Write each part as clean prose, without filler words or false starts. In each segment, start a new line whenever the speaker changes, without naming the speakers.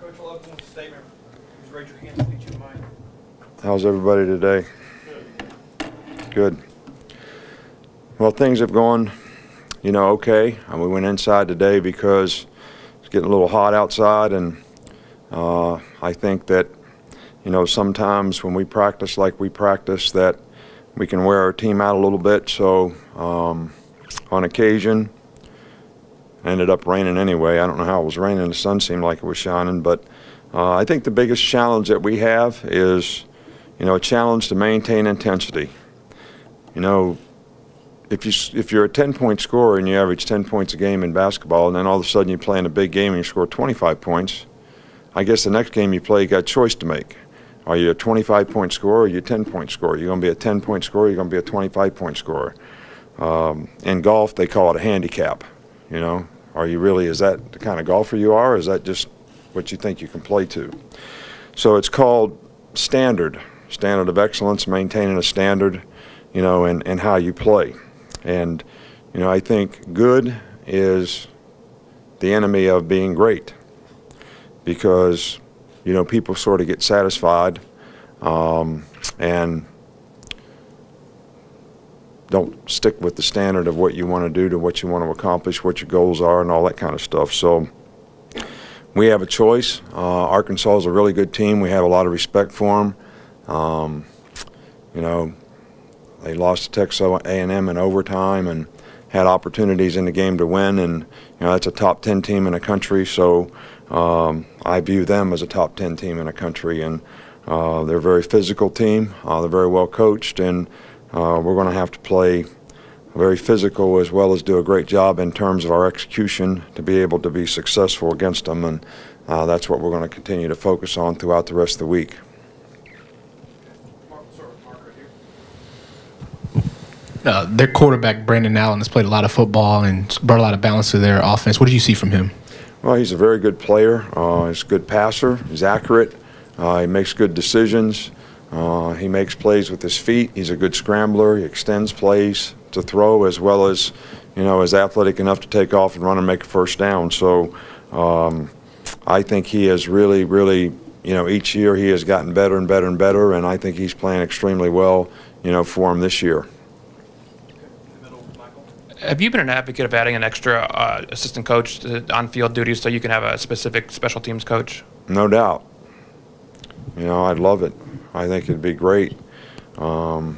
Coach, I'll open with a statement. Please raise your hand and speak to your mic.
How's everybody today? Good. Well, things have gone, okay. We went inside today because it's getting a little hot outside, and I think that, sometimes when we practice like we practice, that we can wear our team out a little bit. So on occasion, ended up raining anyway. I don't know how it was raining. The sun seemed like it was shining, but I think the biggest challenge that we have is, a challenge to maintain intensity. If you're a 10-point scorer and you average 10 points a game in basketball, and then all of a sudden you play in a big game and you score 25 points, I guess the next game you play, you got a choice to make. Are you a 25-point scorer or are you a 10-point scorer? You're going to be a 10-point scorer, you're going to be a 25-point scorer. In golf, they call it a handicap. Are you really, is that the kind of golfer you are, or is that just what you think you can play to? So it's called standard of excellence, maintaining a standard, and how you play. And, I think good is the enemy of being great, because, people sort of get satisfied and don't stick with the standard of what you want to do to what you want to accomplish, what your goals are, and all that kind of stuff. So we have a choice. Arkansas is a really good team. We have a lot of respect for them. They lost to Texas A&M in overtime and had opportunities in the game to win, and that's a top 10 team in the country. So I view them as a top 10 team in the country, and they're a very physical team. They're very well coached, and we're going to have to play very physical as well as do a great job in terms of our execution to be able to be successful against them, and that's what we're going to continue to focus on throughout the rest of the week.
Their quarterback, Brandon Allen, has played a lot of football and brought a lot of balance to their offense. What did you see from him?
Well, he's a very good player. He's a good passer. He's accurate. He makes good decisions. He makes plays with his feet. He's a good scrambler. He extends plays to throw, as well as, is athletic enough to take off and run and make a first down. So I think he has really, really, each year he has gotten better and better and better, and I think he's playing extremely well, for him this year.
Have you been an advocate of adding an extra assistant coach to on-field duties so you can have a specific special teams coach?
No doubt. I'd love it. I think it'd be great. I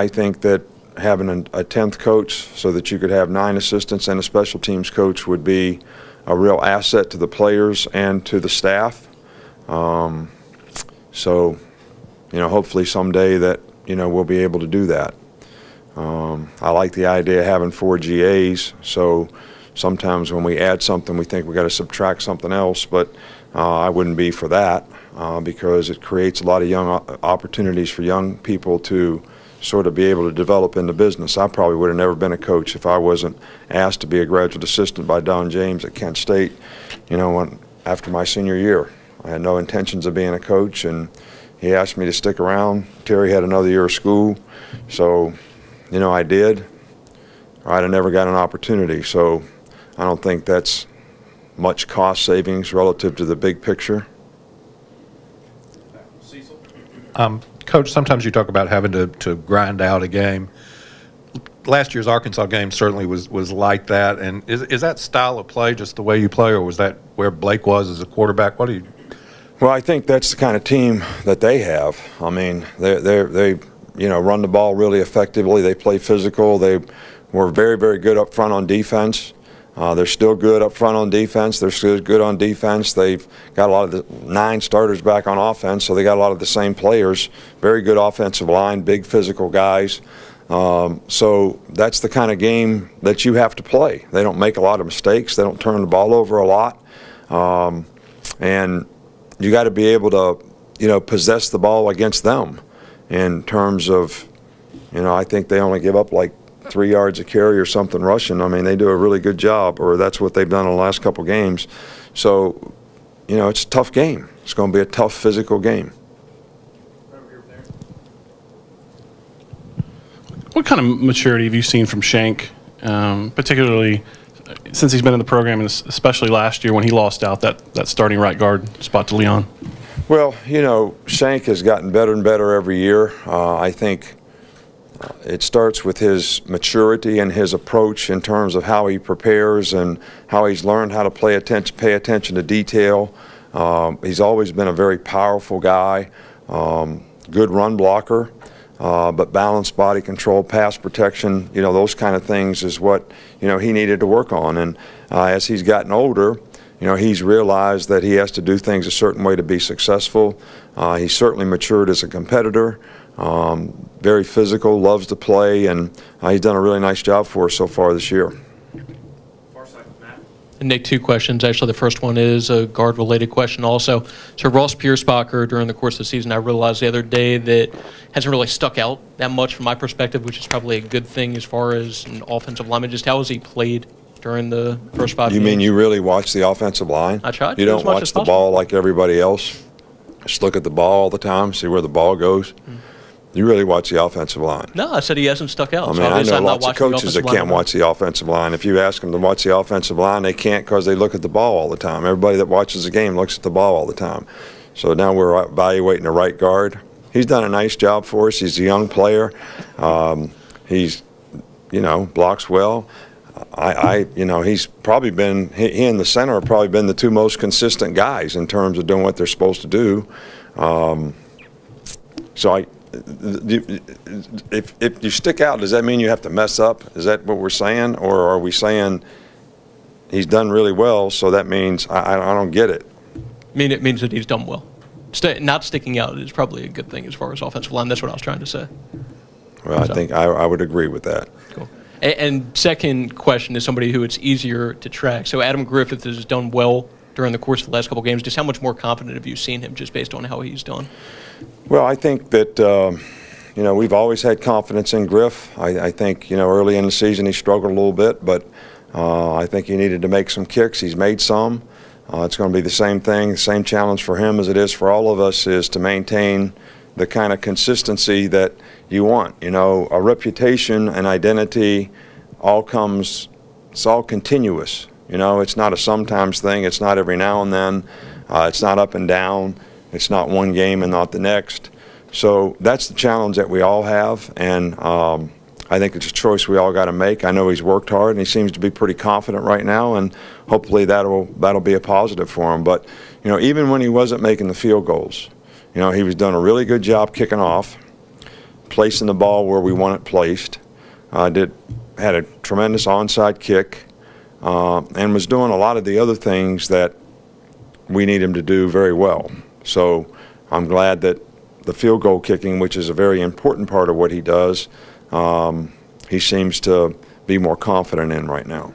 think that having a 10th coach so that you could have 9 assistants and a special teams coach would be a real asset to the players and to the staff. So, hopefully someday that, we'll be able to do that. I like the idea of having 4 GAs, so sometimes when we add something we think we got to subtract something else, but I wouldn't be for that because it creates a lot of young opportunities for young people to sort of be able to develop in the business. I probably would have never been a coach if I wasn't asked to be a graduate assistant by Don James at Kent State, after my senior year. I had no intentions of being a coach, and he asked me to stick around. Terry had another year of school, so, I did. I'd have never got an opportunity, so I don't think that's much cost savings relative to the big picture.
Coach, sometimes you talk about having to grind out a game. Last year's Arkansas game certainly was like that, and is that style of play just the way you play, or was that where Blake was as a quarterback? What do you?
Well, I think that's the kind of team that they have. I mean, they run the ball really effectively. They play physical. They were very, very good up front on defense. They're still good up front on defense. They're still good on defense. They've got a lot of the 9 starters back on offense, so they got a lot of the same players. Very good offensive line, big physical guys. So that's the kind of game that you have to play. They don't make a lot of mistakes. They don't turn the ball over a lot. And you got to be able to, possess the ball against them in terms of, I think they only give up like 3 yards a carry or something rushing. I mean, they do a really good job, or that's what they've done in the last couple games. So, it's a tough game. It's going to be a tough physical game.
What kind of maturity have you seen from Shank, particularly since he's been in the program, and especially last year when he lost out that starting right guard spot to Leon?
Well, you know, Shank has gotten better and better every year. I think it starts with his maturity and his approach in terms of how he prepares and how he's learned how to pay attention to detail. He's always been a very powerful guy, good run blocker, but balanced body control, pass protection, you know, those kind of things is what, you know, he needed to work on. And as he's gotten older, you know, he's realized that he has to do things a certain way to be successful. He's certainly matured as a competitor. Very physical, loves to play, and he's done a really nice job for us so far this year.
And Nick, two questions. Actually, the first one is a guard-related question also. So Ross Piersbacher, during the course of the season, I realized the other day that hasn't really stuck out that much from my perspective, which is probably a good thing as far as an offensive lineman. Just how has he played during the first 5 games?
You mean you really watch the offensive line?
I tried.
You don't watch the ball like everybody else? Just look at the ball all the time, see where the ball goes? You really watch the offensive line.
No, I said he hasn't stuck out.
I mean,
so
I know
I'm not
lots of
watching the
coaches that
offensive
can't
line.
watch the offensive line. If you ask them to watch the offensive line, they can't because they look at the ball all the time. Everybody that watches the game looks at the ball all the time. So now we're evaluating the right guard. He's done a nice job for us. He's a young player. He's, you know, blocks well. You know, he's probably been, he and the center have probably been the two most consistent guys in terms of doing what they're supposed to do. If you stick out, does that mean you have to mess up? Is that what we're saying? Or are we saying he's done really well, so that means I don't get it?
I mean, it means that he's done well. Not sticking out is probably a good thing as far as offensive line. That's what I was trying to say.
Well, I think I would agree with that.
Cool. And second question is somebody who it's easier to track. So Adam Griffith has done well during the course of the last couple of games. Just how much more confident have you seen him just based on how he's done?
Well, I think that, you know, we've always had confidence in Griff. I think, you know, early in the season he struggled a little bit, but I think he needed to make some kicks. He's made some. It's going to be the same thing, the same challenge for him as it is for all of us, is to maintain the kind of consistency that you want. You know, a reputation and identity it's all continuous. You know, it's not a sometimes thing. It's not every now and then. It's not up and down. It's not one game and not the next. So that's the challenge that we all have, and I think it's a choice we all got to make. I know he's worked hard, and he seems to be pretty confident right now, and hopefully that'll be a positive for him. But, you know, even when he wasn't making the field goals, you know, he was doing a really good job kicking off, placing the ball where we want it placed, had a tremendous onside kick, and was doing a lot of the other things that we need him to do very well. So I'm glad that the field goal kicking, which is a very important part of what he does, he seems to be more confident in right now.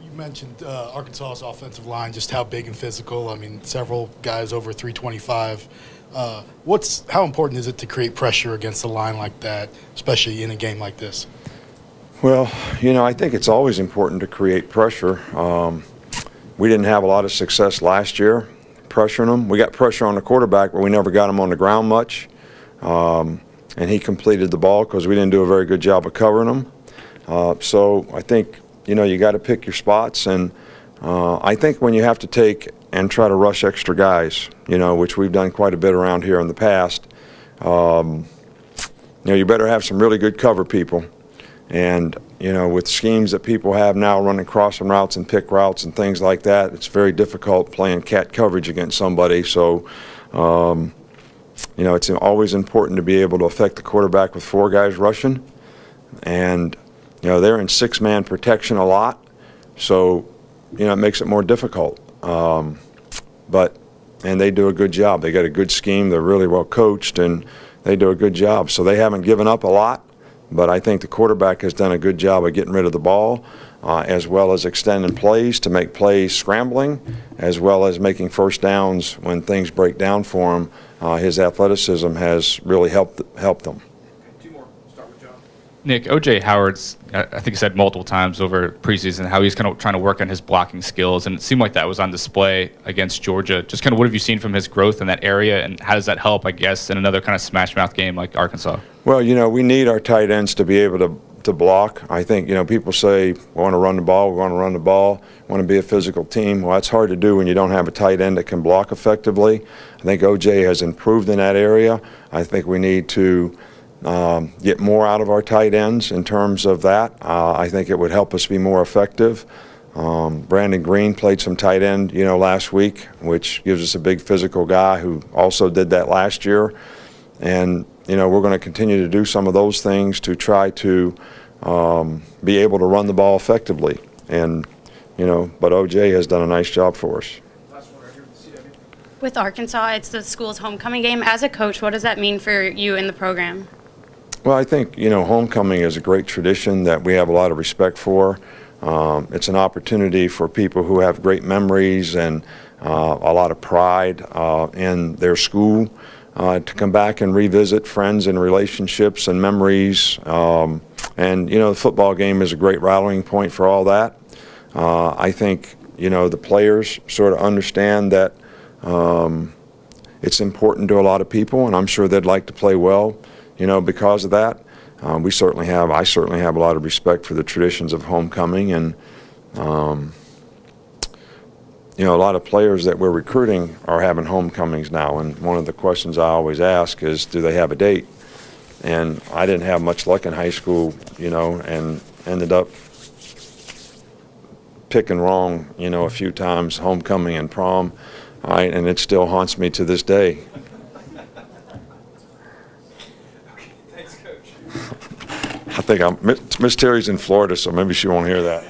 You mentioned Arkansas's offensive line, just how big and physical. I mean, several guys over 325. How important is it to create pressure against a line like that, especially in a game like this?
Well, you know, I think it's always important to create pressure. We didn't have a lot of success last year pressuring them. We got pressure on the quarterback, but we never got him on the ground much. And he completed the ball because we didn't do a very good job of covering him. So I think, you know, you got to pick your spots. And I think when you have to take and try to rush extra guys, you know, which we've done quite a bit around here in the past, you know, you better have some really good cover people. And, you know, with schemes that people have now running crossing routes and pick routes and things like that, it's very difficult playing cat coverage against somebody. So, you know, it's always important to be able to affect the quarterback with 4 guys rushing. And, you know, they're in 6-man protection a lot. So, you know, it makes it more difficult. And they do a good job. They got a good scheme. They're really well coached, and they do a good job. So they haven't given up a lot. But I think the quarterback has done a good job of getting rid of the ball, as well as extending plays to make plays scrambling, as well as making first downs when things break down for him. His athleticism has really helped them.
Two more. Start with John.
Nick, O.J. Howard's, I think he said multiple times over preseason how he's kind of trying to work on his blocking skills, and it seemed like that was on display against Georgia. Just kind of what have you seen from his growth in that area, and how does that help, I guess, in another kind of smash mouth game like Arkansas?
Well, you know, we need our tight ends to be able to block. I think, people say, we want to run the ball, we want to run the ball, we want to be a physical team. Well, that's hard to do when you don't have a tight end that can block effectively. I think OJ has improved in that area. I think we need to get more out of our tight ends in terms of that. I think it would help us be more effective. Brandon Green played some tight end, last week, which gives us a big physical guy who also did that last year. And, we're going to continue to do some of those things to try to be able to run the ball effectively. And, but OJ has done a nice job for us.
Last one right here with CW.
With Arkansas, it's the school's homecoming game. As a coach, what does that mean for you in the program?
Well, I think, homecoming is a great tradition that we have a lot of respect for. It's an opportunity for people who have great memories and a lot of pride in their school to come back and revisit friends and relationships and memories. And, the football game is a great rallying point for all that. I think, the players sort of understand that it's important to a lot of people, and I'm sure they'd like to play well, because of that. I certainly have a lot of respect for the traditions of homecoming, and a lot of players that we're recruiting are having homecomings now. And one of the questions I always ask is, do they have a date? And I didn't have much luck in high school, and ended up picking wrong, a few times, homecoming and prom. And it still haunts me to this day. I think Miss Terry's in Florida, so maybe she won't hear that.